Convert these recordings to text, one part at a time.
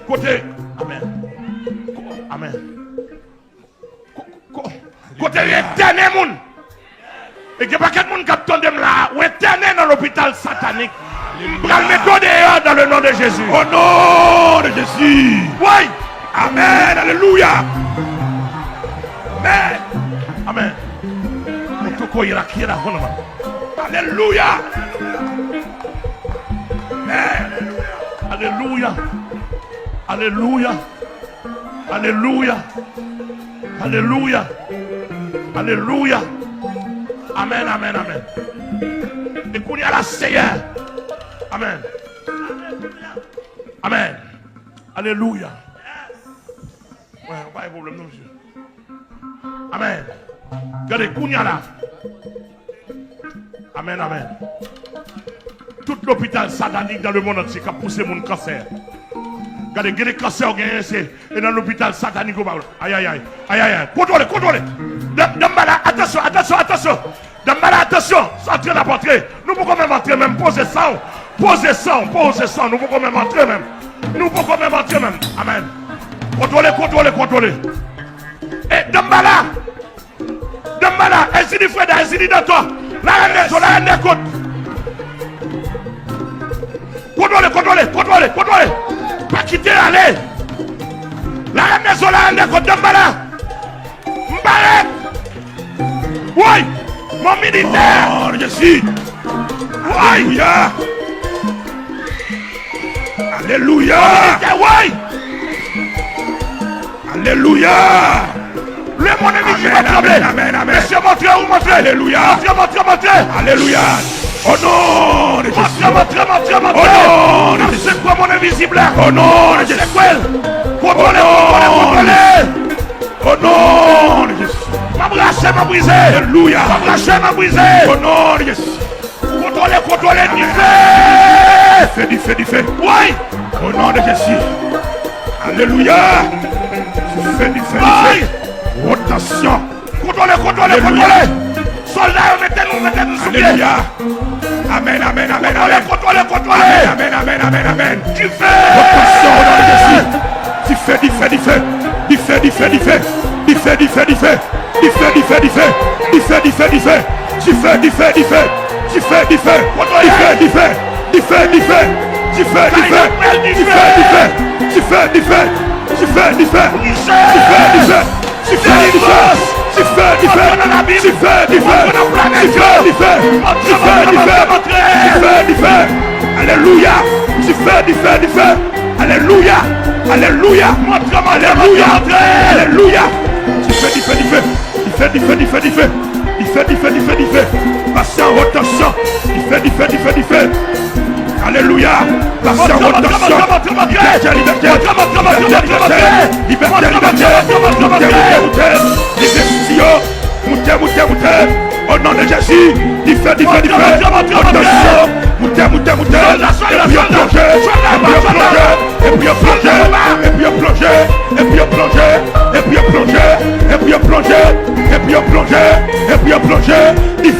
Côté. Amen. Amen. Côté éternel monde. Et il n'y a pas quelqu'un qui attend là, ou éternel dans l'hôpital satanique. Pral mettre dehors dans le nom de Jésus. Au nom de Jésus. Oui. Amen. Alléluia. Amen. Amen. Alléluia. Amen. Alléluia. Alléluia. Alléluia. Alléluia. Alléluia. Amen, amen, amen. Et qu'on y a la Seigneur. Amen. Amen. Alléluia. Ouais, pas de problème, non, monsieur. Amen. Regardez, qu'on y a là. Amen, amen. Tout l'hôpital satanique dans le monde entier qui a poussé mon cancer. Regardez, il y a des cancers et dans l'hôpital satanique. Aïe, aïe, aïe. Aïe, aïe, aïe. Contrôlez, contrôlez. Attention, attention, attention. Attention, entrez la portée. Nous pouvons même entrer, même poser ça. Posez ça, posez ça. Nous pouvons même entrer, même. Nous pouvons même entrer, même. Amen. Contrôlez, contrôlez, contrôlez. Et Dambala, ainsi dit frère, ainsi dit dans toi. La reine des côtes. Contrôlez, contrôlez, contrôlez, contrôlez. Pas quitter, allez. La reine des côtes, Dambala. M'barek. Oui. Mon militaire. Oh, Jésus. Alléluia. Alléluia. Oui. Alléluia. Le mon ennemi qui va trembler. Amen, amen. Monsieur, montrez où montrez. Alléluia. Montrez. Alléluia. Au nom de Jésus. Montrez. Au nom de Jésus. C'est quoi mon invisible? Au nom de Jésus. Contrôlez. Au nom de Jésus. Ma brache m'a brisé. Alléluia. Ma brache m'a brisé. Au nom de Jésus. Contrôlez, du feu. Du feu. Oui. Au nom de Jésus. Alléluia. Du feu. Rotation. Contrôlez. Soldats, mettez-nous sous pied. Alléluia. Amen. Contrôlez. Amen. Du feu. Rotation au nom de Jésus. Du feu. Alléluia. Alléluia. Alléluia. Alléluia. Du feu. Passez en rotation. Du feu. Alléluia. Passez en rotation. Liberté. Montez. Au nom de Jésus. Du feu. Rotation. Montez. Et puis on plonge. Il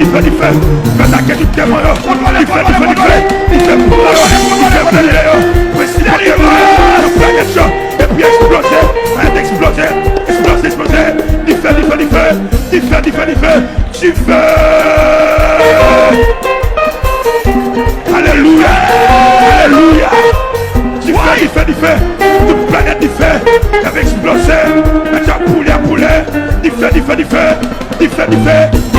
fait du feu. Attaquez du démon. Du feu. Et puis exploser. Du feu. Alléluia. Du feu. Toute planète du feu. J'avais explosé. Maintenant poulet. Du feu.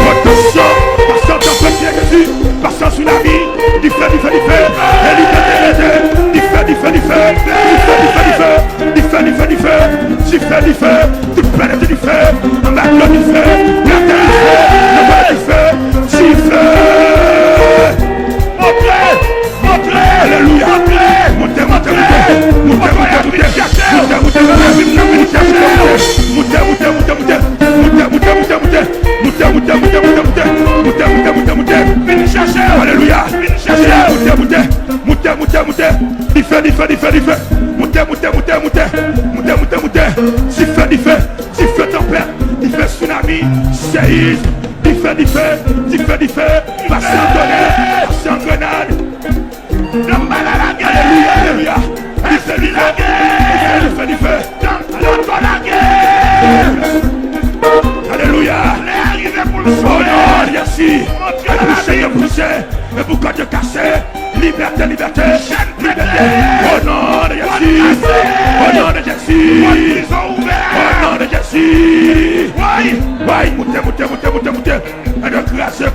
Attention. Passant dans le Jésus. Passant sous la vie. Du feu. Et liberté. Du feu. Toute planète du feu. Un bâton du feu. vie, séisme, du feu, pasteur en grenade. Alléluia, alléluia. Du feu, du feu. Alléluia. Oh non, merci. Boucher, le boucan de cassé. Liberté. Oh non, merci. Oh non, Jésus. Oh non, Jésus. Ouais, moutez. Et de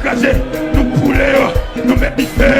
craser. Nous pouler, nous mettre du feu.